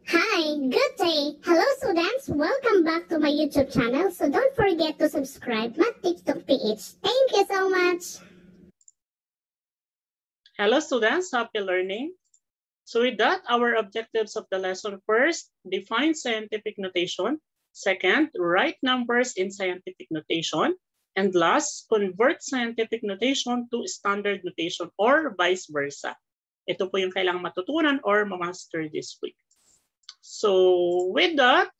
Hi, good day. Hello students, welcome back to my YouTube channel. So don't forget to subscribe my TikTok PH. Thank you so much. Hello students, happy learning. So with that, our objectives of the lesson: first, define scientific notation. Second, write numbers in scientific notation. And last, convert scientific notation to standard notation or vice versa. Ito po yung kailangang matutunan or ma-master this week. So with that,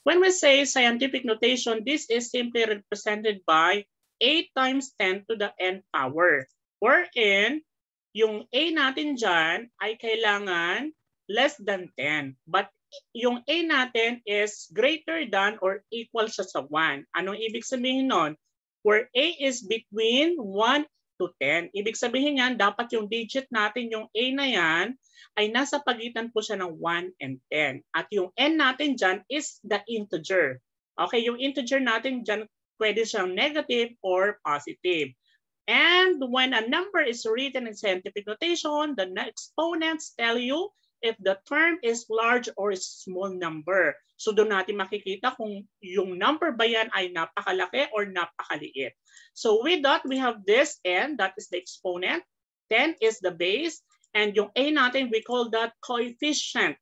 when we say scientific notation, this is simply represented by a times 10 to the n power. Wherein, yung a natin dyan ay kailangan less than 10. But yung a natin is greater than or equal siya sa 1. Anong ibig sabihin nun? Where a is between 1 to 10. Ibig sabihin yan, dapat yung digit natin, yung a na yan, ay nasa pagitan po siya ng 1 and 10. At yung n natin dyan is the integer. Okay, yung integer natin dyan, pwede siyang negative or positive. And when a number is written in scientific notation, the exponents tell you if the term is large or small number. So doon natin makikita kung yung number ba yan ay napakalaki or napakaliit. So with that, we have this n, that is the exponent. 10 is the base. And yung a natin, we call that coefficient.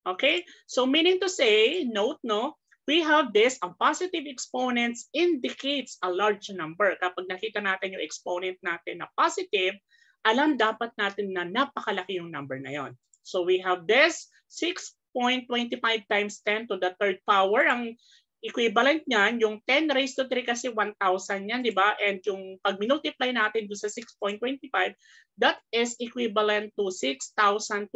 Okay? So meaning to say, note, no? We have this, ang positive exponents indicates a large number. Kapag nakita natin yung exponent natin na positive, alam dapat natin na napakalaki yung number na yon. So we have this 6.25 times 10 to the third power. Ang equivalent niyan, yung 10 raised to 3 kasi 1,000 yan, di ba? And yung pag multiply natin doon sa 6.25, that is equivalent to 6,250,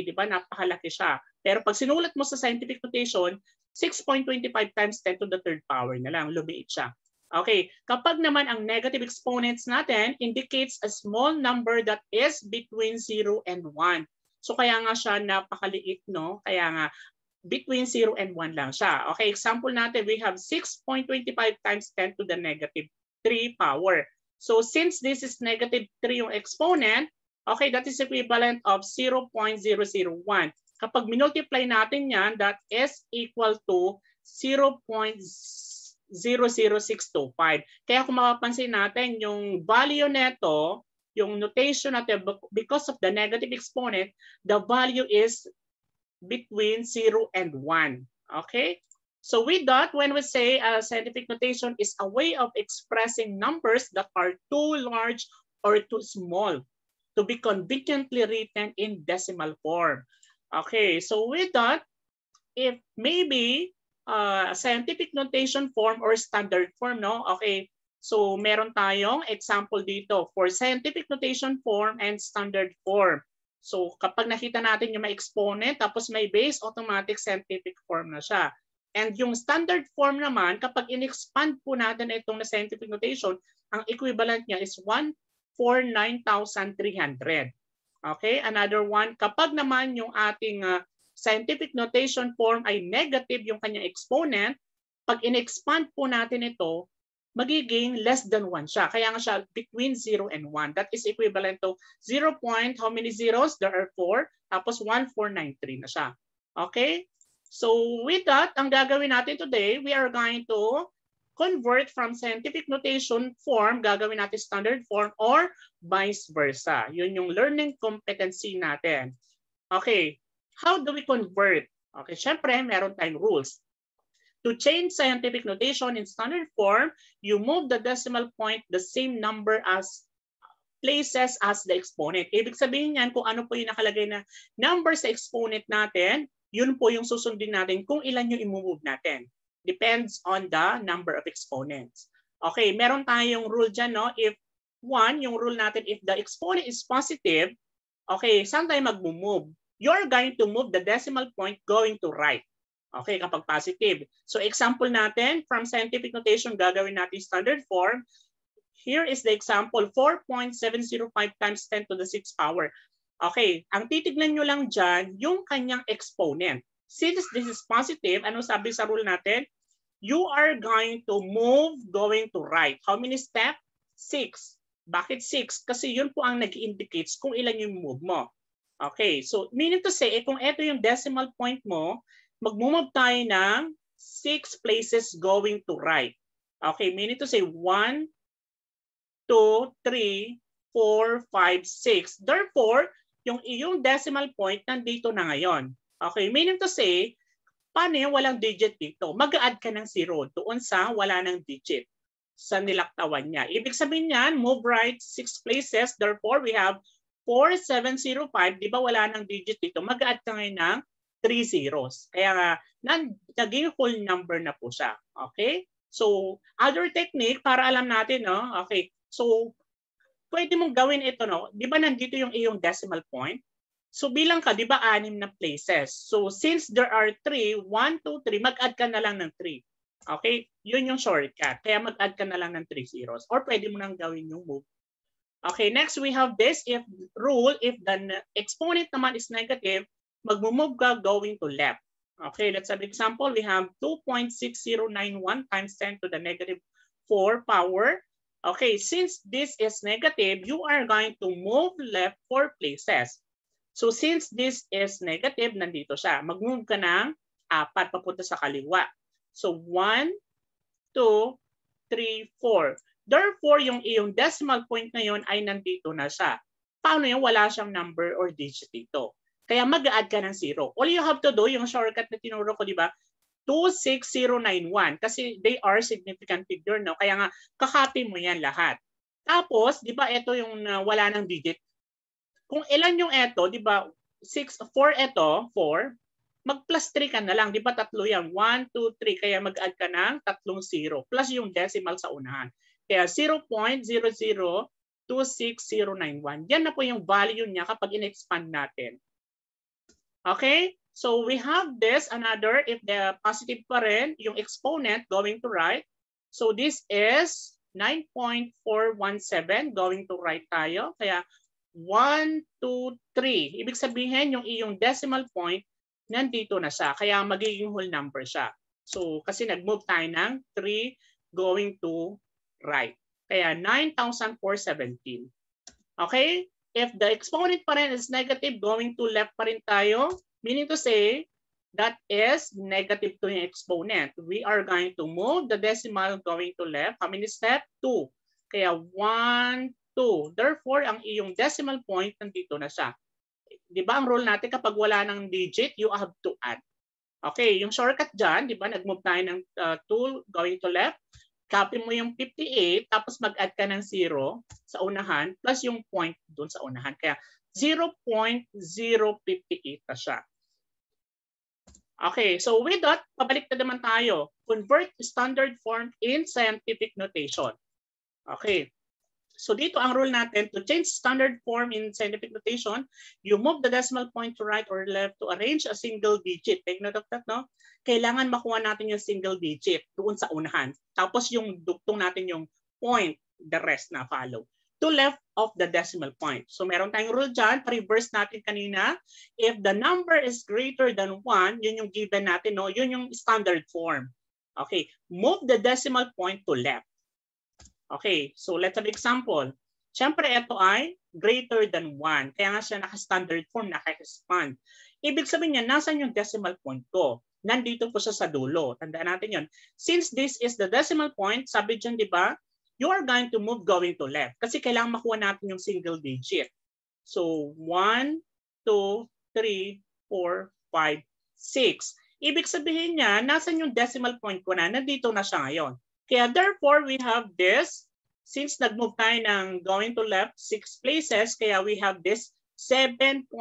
di ba? Napakalaki siya. Pero pag sinulat mo sa scientific notation, 6.25 times 10 to the third power na lang, lumiit siya. Okay, kapag naman ang negative exponents natin indicates a small number that is between 0 and 1. So kaya nga siya napakaliit, no? Kaya nga between 0 and 1 lang siya. Okay, example natin, we have 6.25 times 10 to the negative 3 power. So since this is negative 3 yung exponent, okay, that is equivalent of 0.001. Kapag minultiply natin yan, that is equal to 0.00625. Kaya kung mapapansin natin, yung value neto, yung notation natin, because of the negative exponent, the value is between 0 and 1. Okay? So with that, when we say scientific notation is a way of expressing numbers that are too large or too small to be conveniently written in decimal form. Okay, so with that, if maybe scientific notation form or standard form, no? Okay, so meron tayong example dito for scientific notation form and standard form. So kapag nakita natin yung may exponent tapos may base, automatic scientific form na siya. And yung standard form naman, kapag in-expand po natin itong na scientific notation, ang equivalent niya is 149,300. Okay, another one, kapag naman yung ating scientific notation form ay negative yung kanyang exponent, pag in-expand po natin ito, magiging less than 1 siya. Kaya nga siya between 0 and 1. That is equivalent to 0. How many zeros? There are 4. Tapos 1493 na siya. Okay? So with that, ang gagawin natin today, we are going to convert from scientific notation form, gagawin natin standard form or vice versa. Yun yung learning competency natin. Okay, how do we convert? Okay, syempre meron tayong rules. To change scientific notation in standard form, you move the decimal point the same number as places as the exponent. Ibig sabihin yan kung ano po yung nakalagay na number sa exponent natin, yun po yung susundin natin kung ilan yung i-move natin. Depends on the number of exponents. Okay, meron tayong rule dyan, no? If 1, yung rule natin, if the exponent is positive, okay, saan tayo mag-move? you're going to move the decimal point going to right. Okay, kapag positive. So example natin, from scientific notation, gagawin natin standard form. Here is the example, 4.705 times 10 to the 6th power. Okay, ang titignan nyo lang dyan, yung kanyang exponent. Since this is positive, ano sabi sa rule natin? You are going to move going to right. How many steps? 6. Bakit 6? Kasi yun po ang nag-indicates kung ilan yung move mo. Okay, so meaning to say, kung ito yung decimal point mo, mag-move tayo ng 6 places going to right. Okay, meaning to say 1, 2, 3, 4, 5, 6. Therefore, yung iyong decimal point nandito na ngayon. Okay, meaning to say, paano yung walang digit dito? Mag-add ka ng 0 doon sa wala ng digit sa nilaktawan niya. Ibig sabihin niyan, move right 6 places. Therefore, we have 4705. Di ba wala ng digit dito? Mag-add ka ngayon ng 3 zeros. Kaya naging whole number na po siya. Okay? So, other technique para alam natin, no? Okay. So, pwede mong gawin ito, no? Di ba nandito yung iyong decimal point? So, bilang ka, di ba 6 na places? So, since there are 3, 1, 2, 3, mag-add ka na lang ng 3. Okay? Yun yung shortcut. Kaya mag-add ka na lang ng 3 zeros. Or pwede mo nang gawin yung move. Okay, next we have this. If rule, if the exponent naman is negative, mag-move ka going to left. Okay, let's have an example. We have 2.6091 times 10 to the negative 4 power. Okay, since this is negative, you are going to move left 4 places. So since this is negative, nandito siya. Mag-move ka ng 4 papunta sa kaliwa. So 1, 2, 3, 4. Therefore, yung iyong decimal point ngayon ay nandito na siya. Paano yung wala siyang number or digit dito? Kaya mag-add ka ng 0. All you have to do, yung shortcut na tinuro ko, di ba? 26091 kasi they are significant figure, no? Kaya nga, kakopy mo yan lahat. Tapos, di ba, ito yung wala ng digit. Kung ilan yung ito, di ba, 4 ito, 4, mag-plus 3 ka na lang. Di ba, tatlo yan? 1, 2, 3. Kaya mag-add ka ng 3 0. Plus yung decimal sa unahan. Kaya 0.00266091. Yan na po yung value niya kapag in-expand natin. Okay? So we have this, another, if the positive pa rin, yung exponent going to right. So this is 9.417 going to right tayo. Kaya 1, 2, 3. Ibig sabihin yung iyong decimal point nandito na siya. Kaya magiging whole number siya. So kasi nag-move tayo ng 3 going to right. Kaya 9,417. Okay? If the exponent pa rin is negative, going to left pa rin tayo. Meaning to say, that is negative to yung exponent. We are going to move the decimal going to left. How many steps? 2. Kaya 1, 2. Therefore, ang iyong decimal point nandito na siya. Di ba ang rule natin kapag wala ng digit, you have to add. Okay, yung shortcut dyan, di ba, nag-move tayo ng 2 going to left. Copy mo yung 58, tapos mag-add ka ng 0 sa unahan, plus yung point doon sa unahan. Kaya 0.058 na siya. Okay, so with that, pabalik na naman tayo. Convert standard form in scientific notation. Okay. So dito ang rule natin, to change standard form in scientific notation, you move the decimal point to right or left to arrange a single digit. Take note of that, no? Kailangan makuha natin yung single digit doon sa unahan. Tapos yung duktong natin yung point, the rest na follow. To left of the decimal point. So meron tayong rule dyan, reverse natin kanina. If the number is greater than 1, yun yung given natin, no? Yun yung standard form. Okay, move the decimal point to left. Okay, so let's have an example. Siyempre, ito ay greater than 1. Kaya nga siya naka-standard form, naka-expand. Ibig sabihin niya, nasan yung decimal point ko? Nandito po siya sa dulo. Tandaan natin yun. Since this is the decimal point, sabi dyan, di ba, you are going to move going to left. Kasi kailangan makuha natin yung single digit. So, 1, 2, 3, 4, 5, 6. Ibig sabihin niya, nasan yung decimal point ko na? Nandito na siya ngayon. Kaya therefore, we have this. Since nag-move tayo ng going to left 6 places, kaya we have this 7.05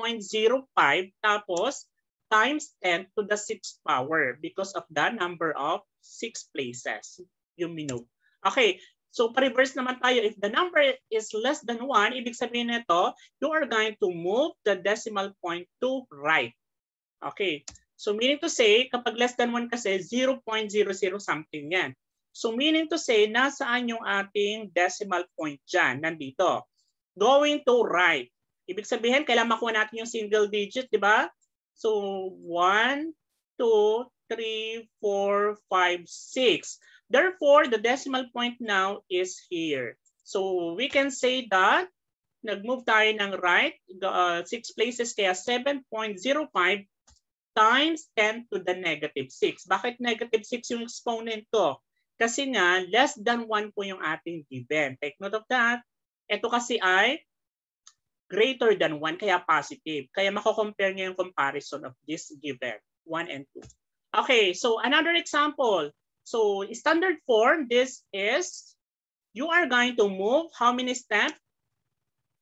tapos times 10 to the 6th power because of the number of 6 places yung minove. Okay, So pa-reverse naman tayo. If the number is less than 1, ibig sabihin nito, you are going to move the decimal point to right. Okay. So meaning to say, kapag less than 1 kasi, 0.00 something yan. So meaning to say, nasaan yung ating decimal point dyan? Nandito. Going to right. Ibig sabihin, kailangan makuha natin yung single digit, di ba? So 1, 2, 3, 4, 5, 6. Therefore, the decimal point now is here. So we can say that nag-move tayo ng right 6 places, kaya 7.05 times 10 to the negative 6. Bakit negative 6 yung exponent ko? Kasi nga, less than 1 po yung ating given. Take note of that. Ito kasi ay greater than 1, kaya positive. Kaya mako-compare niyo yung comparison of this given, 1 and 2. Okay, so another example. So standard form, this is, you are going to move how many steps?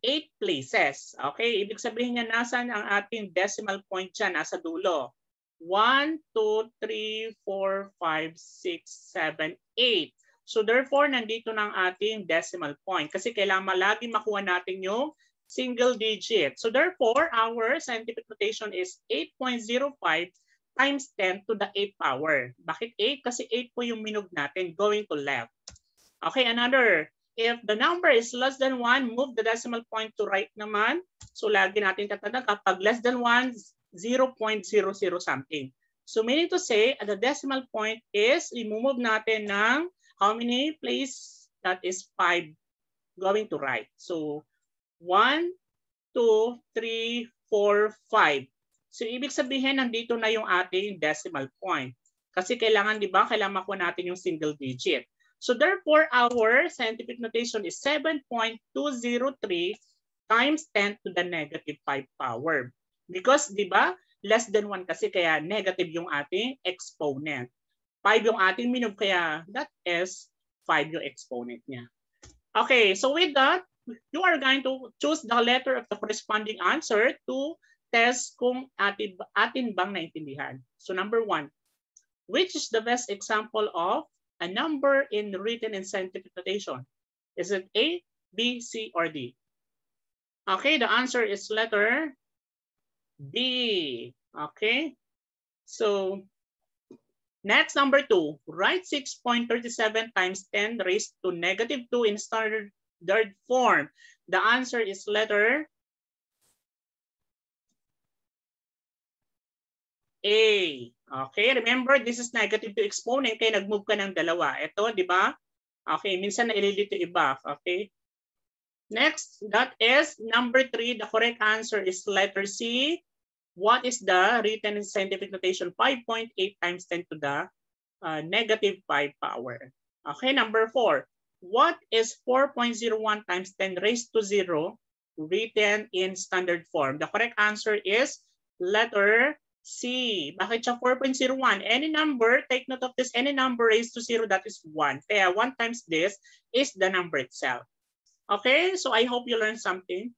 8 places. Okay, ibig sabihin niya nasaan ang ating decimal point dyan, nasa dulo. 1, 2, 3, 4, 5, 6, 7, 8. So therefore, nandito na ang ating decimal point kasi kailangan lagi makuha natin yung single digit. So therefore, our scientific notation is 8.05 times 10 to the 8th power. Bakit 8? Kasi 8 po yung minug natin going to left. Okay, another. If the number is less than 1, move the decimal point to right naman. So lagi natin tatandaan kapag less than 1, 0.00 something. So meaning to say, the decimal point is, i-move natin ng how many place? That is 5 going to right. So 1, 2, 3, 4, 5. So ibig sabihin, nandito na yung ating decimal point. Kasi kailangan, di ba, kailangan makuha natin yung single digit. So therefore, our scientific notation is 7.203 times 10 to the negative 5 power. Because, di ba, less than 1 kasi, kaya negative yung ating exponent. 5 yung ating minug, kaya that is 5 yung exponent niya. Okay, so with that, you are going to choose the letter of the corresponding answer to test kung atin bang naintindihan. So number 1, which is the best example of a number in written in scientific notation? Is it A, B, C, or D? Okay, the answer is letter B. Okay, so next, number 2, write 6.37 times 10 raised to negative 2 in standard form. The answer is letter A. Okay, remember, this is negative 2 exponent, kaya nag-move ka ng dalawa. Ito, di ba? Okay, minsan naililito iba. Okay. Next, that is number 3. The correct answer is letter C. What is the written in scientific notation? 5.8 times 10 to the negative 5 power. Okay, number 4. What is 4.01 times 10 raised to 0 written in standard form? The correct answer is letter C. Bakit siya 4.01? Any number, take note of this, any number raised to 0, that is 1. Kaya 1 times this is the number itself. Okay, so I hope you learned something.